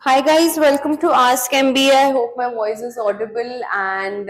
Hi guys, welcome to Ask MBA. I hope my voice is audible and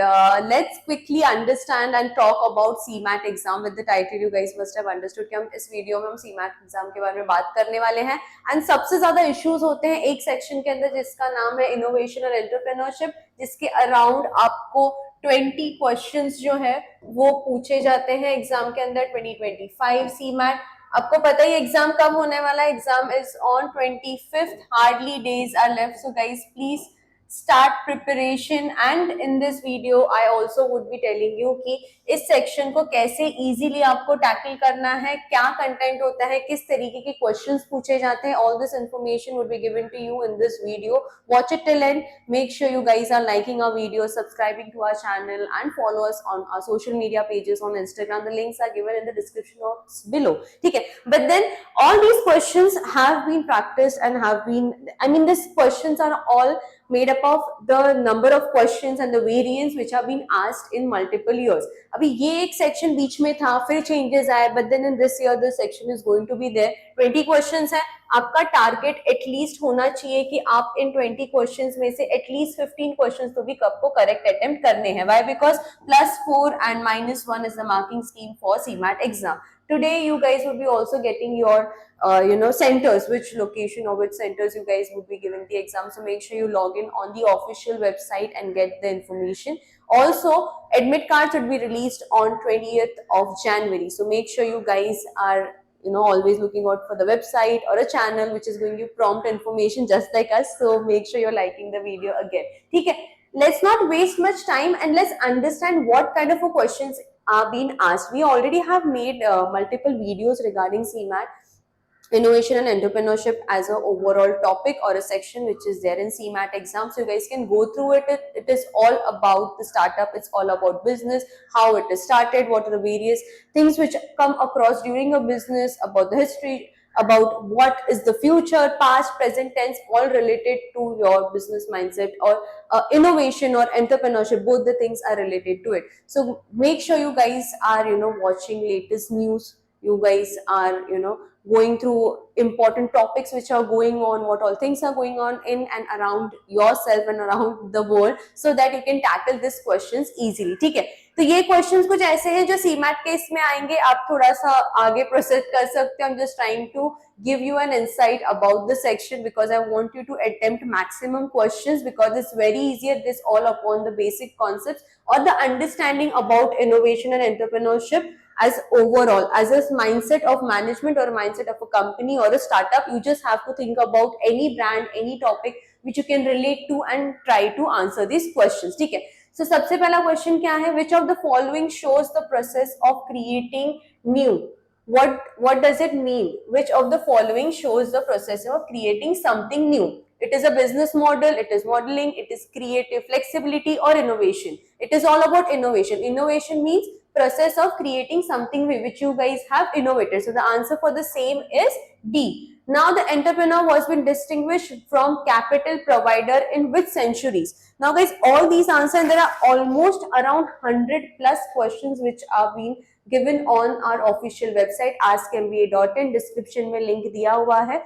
let's quickly understand and talk about CMAT exam with the title you guys must have understood कि हम इस video में हम CMAT exam के बारे में बात करने वाले हैं एंड सबसे ज्यादा इश्यूज होते हैं एक सेक्शन के अंदर जिसका नाम है इनोवेशन और एंटरप्रेन्योरशिप जिसके अराउंड आपको 20 क्वेश्चंस जो है वो पूछे जाते हैं एग्जाम के अंदर 2025 CMAT। आपको पता ही एग्जाम कब होने वाला है, exam is on 25th, hardly days are left, so guys please start preparation and in this video I also would be telling you कि इस सेक्शन को कैसे इजीली आपको टैकल करना है, क्या कंटेंट होता है, किस तरीके के क्वेश्चंस पूछे जाते हैं। All this information would be given to you in this video. Watch it till end make sure you guys are liking our video, subscribing to our channel and follow us on our social media pages on Instagram. The links are given in the description box below, ठीक है। But then all these questions have been practiced and have been, I mean, these questions are all made up of the number of questions and the variants which have been asked in multiple years. अभी ये एक section बीच में था, फिर changes आए, but then in this year this section is going to be there. 20 questions है, आपका target at least होना चाहिए कि आप इन 20 क्वेश्चंस में से एटलीस्ट 15 क्वेश्चंस तो भी कब को करेक्ट अटेम्प्ट करने हैं। Why? Because +4 and -1 is the marking scheme for CMAT exam. Today you guys will be also getting your centers, which location or which centers you guys will be giving the exam, so make sure you log in on the official website and get the information. Also, admit cards would be released on 20th of January, so make sure you guys are always looking out for the website or a channel which is going to prompt information just like us. So make sure you're liking the video again. Okay, let's not waste much time and let's understand what kind of questions are being asked. We already have made multiple videos regarding CMAT, innovation and entrepreneurship as a overall topic or a section which is there in CMAT exam, so you guys can go through it. It is all about the startup, it's all about business, how it is started, what are the various things which come across during a business, about the history, about what is the future, past, present tense, all related to your business mindset or innovation or entrepreneurship. Both the things are related to it, so make sure you guys are watching latest news. You guys are going through important topics which are going on, what all things are going on in and around yourself and around the world, so that you can tackle these questions easily. ठीक है, तो ये questions कुछ ऐसे हैं जो CMAT के इसमें आएंगे, आप थोड़ा सा आगे प्रोसेस कर सकते हो। I'm just trying to give you an insight about the section because I want you to attempt maximum questions because it's very easier. This all upon the basic concepts or the understanding about innovation and entrepreneurship as overall, as a mindset of management or a mindset of a company or a startup. You just have to think about any brand, any topic which you can relate to and try to answer these questions. ठीक है, so सबसे पहला question क्या है? Which of the following shows the process of creating new? What does it mean? Which of the following shows the process of creating something new? It is a business model, it is modeling, it is creative flexibility or innovation. It is all about innovation. Innovation means process of creating something which you guys have innovated. So the answer for the same is D. Now the entrepreneur was been distinguished from capital provider in which centuries? Now guys, all these answers, there are almost around 100 plus questions which are being given on our official website askmba.in. Description में link दिया हुआ है,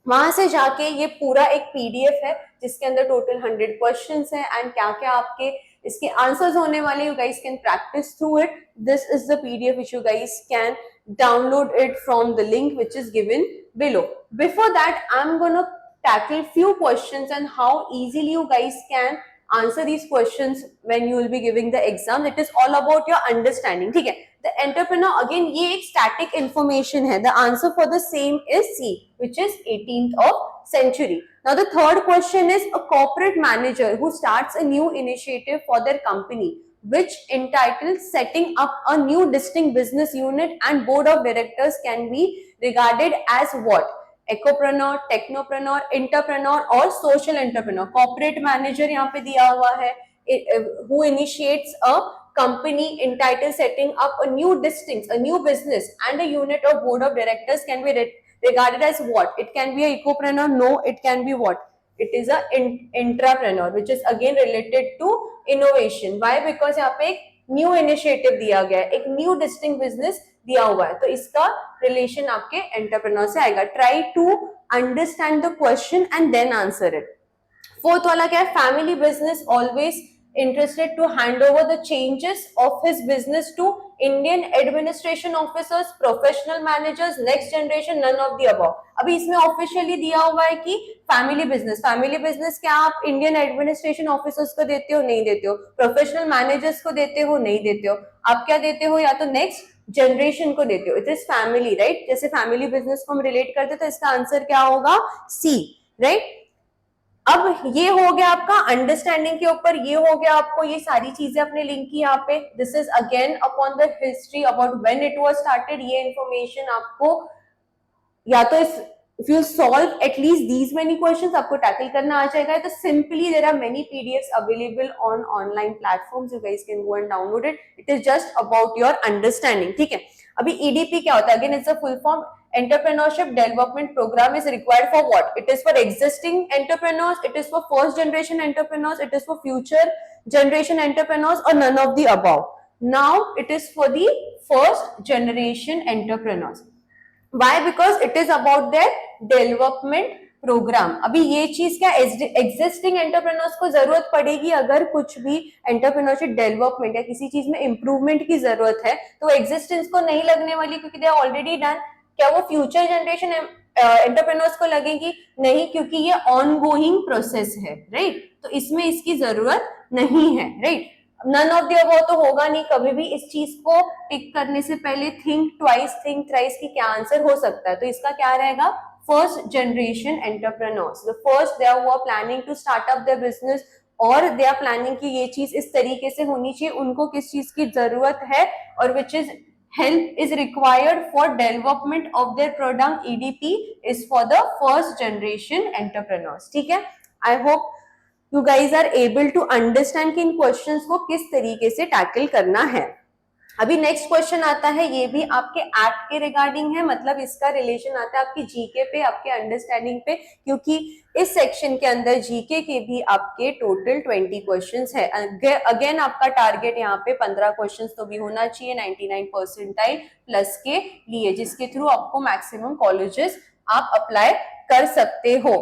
वहां से जाके ये पूरा एक पीडीएफ है जिसके अंदर टोटल 100 क्वेश्चंस है एंड क्या क्या आपके इसके आंसर्स होने वाले. You guys can practice through it. This is the PDF which you guys can download it from the link which is given below. Before that, I'm gonna tackle few questions and how easily you guys can answer these questions when you will be giving the exam. It is all about your understanding. ठीक है, the entrepreneur, again ये एक static information है. The answer for the same is C, which is 18th of century. Now the third question is a corporate manager who starts a new initiative for their company, which entitled setting up a new distinct business unit and board of directors, can be regarded as what? Ecopreneur, technopreneur, entrepreneur और social entrepreneur. Corporate manager यहाँ पे दिया हुआ है, who initiates a company entitled setting up a new distinct, a new business and a unit of board of directors, can be regarded as what? It can be a ecopreneur. No, it can be what? It is a intrapreneur, which is again related to innovation. Why? Because यहाँ पे एक new initiative दिया गया है, एक new distinct business दिया हुआ है, तो इसका रिलेशन आपके एंटरप्रेन्योर से आएगा. Try to understand the question and then answer it. Fourth वाला क्या है, family business always interested to hand over the changes of his business to Indian administration officers, professional managers, next generation, none of the above. अभी इसमें officially दिया हुआ है कि family business क्या आप इंडियन एडमिनिस्ट्रेशन ऑफिसर्स को देते हो, नहीं देते हो, प्रोफेशनल मैनेजर्स को देते हो, नहीं देते हो, आप क्या देते हो, या तो नेक्स्ट जनरेशन को देते हो, इट इज फैमिली, राइट। जैसे फैमिली बिजनेस को हम रिलेट करते तो इसका आंसर क्या होगा, सी, राइट। अब ये हो गया आपका अंडरस्टैंडिंग के ऊपर, ये हो गया आपको ये सारी चीजें अपने लिंक की यहाँ पे, this is again upon the history about when it was started. ये इंफॉर्मेशन आपको या तो if you solve at least these many questions आपको टैकल करना आ जाएगा। तो simply there are many PDFs available on online platforms, you guys can go and download it, it is just about your understanding, ठीक है। अभी ईडीपी क्या होता है, again it's a full form, entrepreneurship development program is required for what? It is for existing entrepreneurs, it is for first generation entrepreneurs, it is for future generation entrepreneurs, or none of the above. Now it is for the first generation entrepreneurs. Why? Because it is about their development programme. अभी ये चीज क्या, existing entrepreneurs को जरूरत पड़ेगी अगर कुछ भी एंटरप्रेन्योरशिप डेवलपमेंट या किसी चीज में इंप्रूवमेंट की जरूरत है, तो एग्जिस्टेंस को नहीं लगने वाली क्योंकि दे आर ऑलरेडी डन। क्या वो फ्यूचर जनरेशन एंटरप्रेन्योर्स को लगेगी? नहीं, क्योंकि ये ऑनगोइंग प्रोसेस है, राइट। तो इसमें इसकी जरूरत नहीं है, right. None of the above तो होगा नहीं कभी भी। इस चीज को टिक करने से पहले थिंक ट्वाइस थिंक थ्राइस की क्या आंसर हो सकता है। तो इसका क्या रहेगा, first generation entrepreneurs, the first they are planning to start up their business, और दे आर प्लानिंग कि ये चीज इस तरीके से होनी चाहिए, उनको किस चीज की जरूरत है, और which is help is required for development of their product. EDP is for the first generation entrepreneurs, ठीक है। I hope you guys are able to understand कि इन questions को किस तरीके से tackle करना है। अभी नेक्स्ट क्वेश्चन आता है, ये भी आपके एक्ट के रिगार्डिंग है, मतलब इसका रिलेशन आता है आपकी जीके पे, आपके अंडरस्टैंडिंग पे, क्योंकि इस सेक्शन के अंदर जीके के भी आपके टोटल 20 क्वेश्चंस है। अगेन आपका टारगेट यहाँ पे 15 क्वेश्चंस तो भी होना चाहिए 99 परसेंटाइल प्लस के लिए, जिसके थ्रू आपको मैक्सिमम कॉलेजेस आप अप्लाई कर सकते हो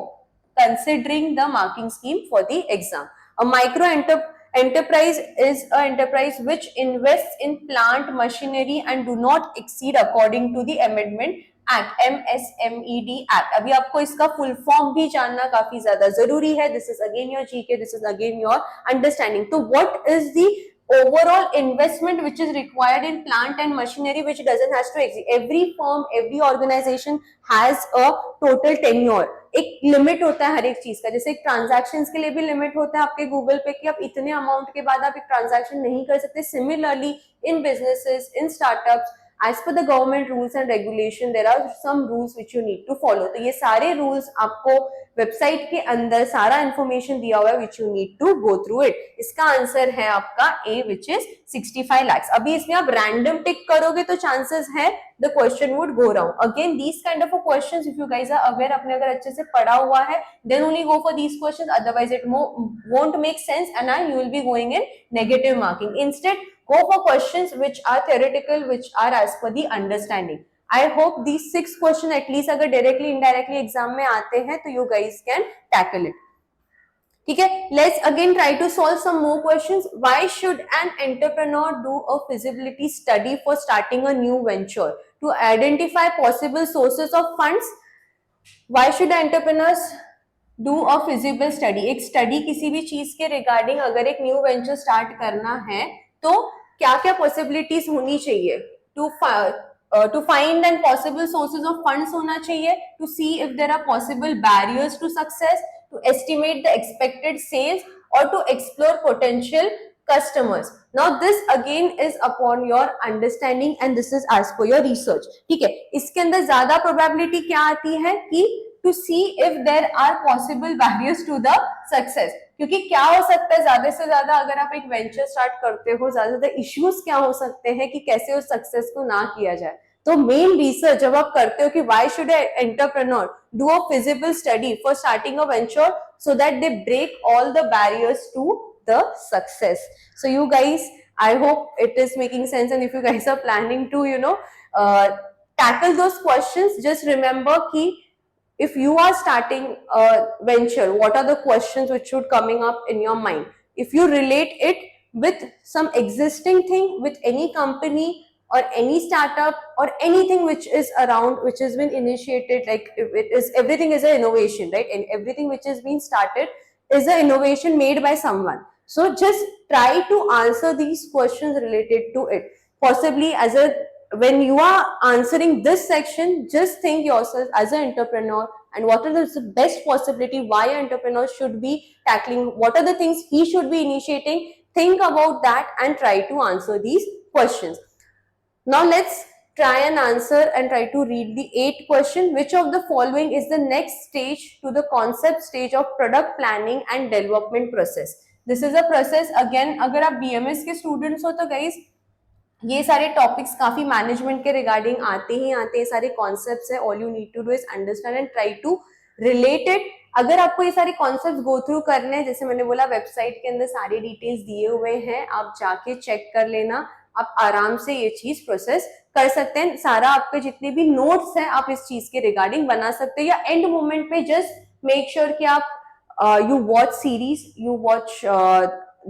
considering the marking scheme for the exam. A micro enterprise is a enterprise which invests in plant machinery and do not exceed according to the amendment act, MSMED act। अभी आपको इसका full form भी जानना काफी ज्यादा जरूरी है। This is again your GK, this is again your understanding. तो what is the overall investment which is required in plant and machinery which doesn't has to exist? Every firm, every organization has a total tenure, एक limit होता है हर एक चीज का। जैसे एक transactions के लिए भी लिमिट होता है आपके गूगल पे कि आप इतने अमाउंट के बाद आप एक ट्रांजैक्शन नहीं कर सकते। Similarly in businesses, in startups, as per the government rules and regulation there are some rules which you need to follow। तो ये सारे रूल्स आपको वेबसाइट के अंदर सारा इंफॉर्मेशन दिया हुआ है which you need to go through it। इसका आंसर है आपका A which is 65 lakhs। अभी इसमें आप रैंडम टिक करोगे तो चांसेस है the question would go wrong। Again these kind of a questions if you guys are aware, आपने अगर अच्छे से पढ़ा हुआ है then only go for these questions, otherwise it won't make sense and you will be going in negative marking। Instead go for questions which are theoretical, which are as per the understanding। I hope these 6 questions at least अगर directly indirectly exam में आते हैं तो you guys can tackle it, ठीक है। Let's again try to solve some more questions। Why should an entrepreneur do a feasibility study for starting a new venture? To identify possible sources of funds। Why should entrepreneurs do a feasible study? एक study किसी भी चीज के regarding अगर एक new venture start करना है तो क्या क्या पॉसिबिलिटीज होनी चाहिए? To find and possible sources of funds होना चाहिए, to see if there are possible barriers to success, to estimate the expected sales, और to explore potential customers. Now this again is upon your understanding and this is as per your research, ठीक है। इसके अंदर ज्यादा probability क्या आती है कि to see if there are possible barriers to the success, क्योंकि क्या हो सकता है ज्यादा से ज्यादा अगर आप एक वेंचर स्टार्ट करते हो, ज्यादा ज्यादा इश्यूज क्या हो सकते हैं कि कैसे उस सक्सेस को ना किया जाए। तो मेन रिसर्च जब आप करते हो कि why should entrepreneur do a feasible study for starting a venture so that they break all the barriers to the success. So you guys, I hope it is making sense and if you guys are planning to tackle those questions, just remember कि if you are starting a venture, what are the questions which should coming up in your mind? If you relate it with some existing thing, with any company or any startup or anything which is around, which has been initiated, like it is, everything is an innovation, right? And everything which has been started is an innovation made by someone. So just try to answer these questions related to it. Possibly as a, when you are answering this section, just think yourself as an entrepreneur and what are the best possibility why an entrepreneur should be tackling, what are the things he should be initiating. Think about that and try to answer these questions. Now let's try and answer and try to read the 8th question. Which of the following is the next stage to the concept stage of product planning and development process? This is a process. Again, अगर आप BMS के students हो तो guys, ये सारे topics काफी management के regarding आते ही आते हैं, सारे कॉन्सेप्ट्स है. All you need to do is understand and try to relate it. अगर आपको ये सारे कॉन्सेप्ट्स गो थ्रू करने हैं, जैसे मैंने बोला वेबसाइट के अंदर सारे डिटेल्स दिए हुए हैं, आप जाके चेक कर लेना. आप आराम से ये चीज प्रोसेस कर सकते हैं. सारा आपके जितने भी नोट्स हैं आप इस चीज के रिगार्डिंग बना सकते हैं, या एंड मोमेंट पे जस्ट मेक श्योर कि आप you watch series, you watch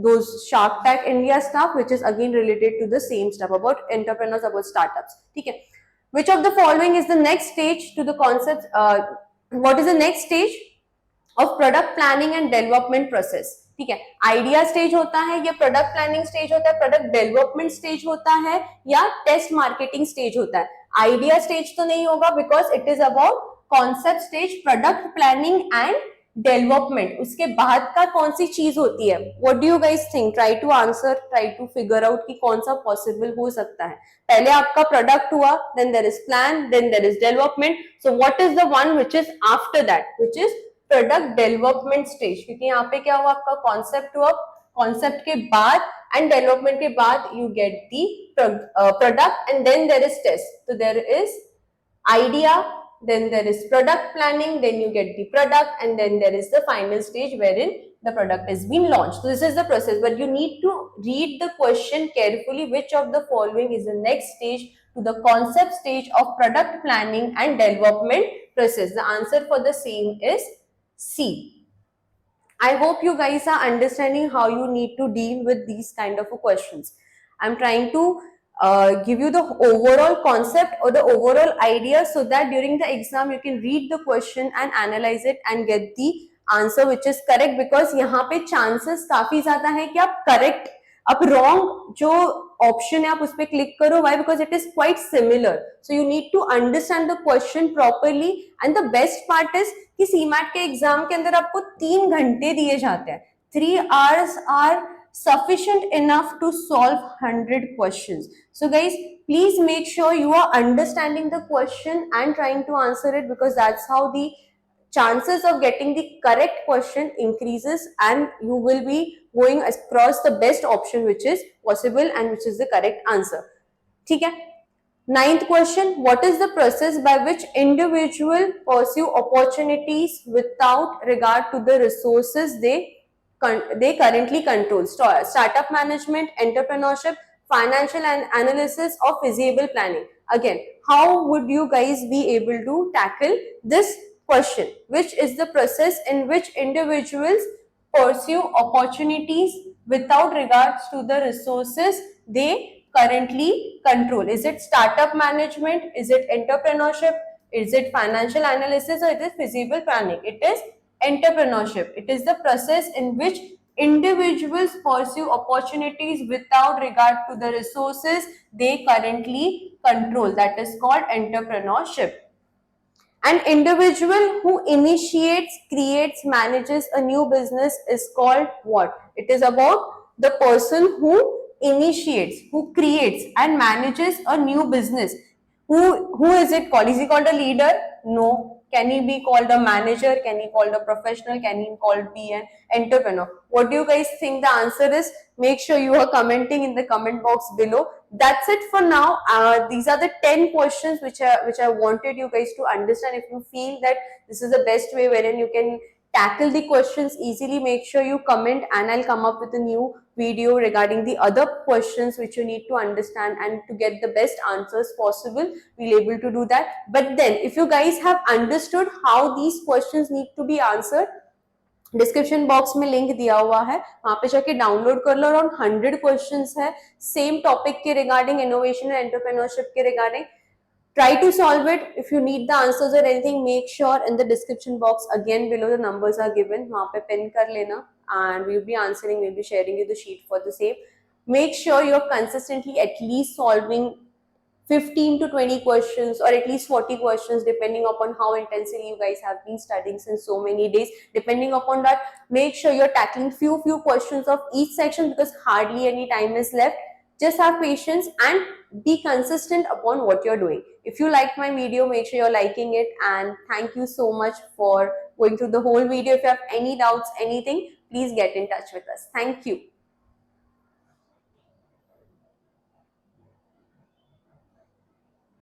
those Shark Tank India stuff, which is again related to the same stuff about entrepreneurs, about startups. Okay, which of the following is the next stage to the concept? What is the next stage of product planning and development process? ठीक है, idea stage होता है, या product planning stage होता है, product development stage होता है, या टेस्ट मार्केटिंग स्टेज होता है. आइडिया स्टेज तो नहीं होगा because it is about concept stage. Product planning and development, उसके बाद का कौन सी चीज होती है? What do you guys think? Try to answer, try to figure out कि कौन सा पॉसिबल हो सकता है. पहले आपका प्रोडक्ट हुआ, then there is plan, then there is development. So what is the one which is after that, which is product development stage? क्योंकि यहाँ पे क्या हुआ, आपका कॉन्सेप्ट हुआ, कॉन्सेप्ट के बाद एंड डेवलपमेंट के बाद you get the product and then there is test. तो there is idea, then there is product planning, then you get the product, and then there is the final stage wherein the product has been launched. So this is the process, but you need to read the question carefully. Which of the following is the next stage to the concept stage of product planning and development process? The answer for the same is C. I hope you guys are understanding how you need to deal with these kind of questions. I'm trying to give you the overall concept or the overall idea so that during the exam you can read the question and analyze it and get the answer which is correct, because यहाँ पे chances काफी ज्यादा है कि आप correct, आप wrong जो option है आप उस पे click करो. Why? Because it is quite similar. So you need to understand the question properly. And the best part is कि CMAT के exam के अंदर आपको 3 घंटे दिए जाते हैं. 3 hours are sufficient enough to solve 100 questions. So guys, please make sure you are understanding the question and trying to answer it, because that's how the chances of getting the correct question increases and you will be going across the best option which is possible and which is the correct answer. ठीक है. 9th question, what is the process by which individual pursue opportunities without regard to the resources they currently control? Startup management, entrepreneurship, financial analysis, or feasible planning. Again, how would you guys be able to tackle this question? Which is the process in which individuals pursue opportunities without regards to the resources they currently control? Is it startup management? Is it entrepreneurship? Is it financial analysis, or it is feasible planning? It is entrepreneurship. It is the process in which individuals pursue opportunities without regard to the resources they currently control. That is called entrepreneurship. An individual who initiates, creates, manages a new business is called what? It is about the person who initiates, who creates and manages a new business. Who is it called? Is he called a leader? No. Can he be called a manager? Can he be called a professional? Can he be called be an entrepreneur? What do you guys think the answer is? Make sure you are commenting in the comment box below. That's it for now. These are the 10 questions which I wanted you guys to understand. If you feel that this is the best way wherein you can tackle the questions easily, make sure you comment and I'll come up with a new video regarding the other questions which you need to understand, and to get the best answers possible, we'll able to do that. But then if you guys have understood how these questions need to be answered, description box में link दिया हुआ है, वहां पे जाके download कर लो. Around 100 questions है same topic के रिगार्डिंग, इनोवेशन एंड एंटरप्रेन्योरशिप के regarding. Try to solve it. If you need the answers or anything, make sure in the description box again below the numbers are given, वहां पे pin कर लेना, and we'll be answering, we'll be sharing you the sheet for the same. Make sure you're consistently at least solving 15 to 20 questions or at least 40 questions, depending upon how intensely you guys have been studying since so many days. Depending upon that, make sure you're tackling few questions of each section, because hardly any time is left. Just have patience and be consistent upon what you're doing. If you like my video, make sure you're liking it, and thank you so much for going through the whole video. If you have any doubts, anything, please get in touch with us. Thank you.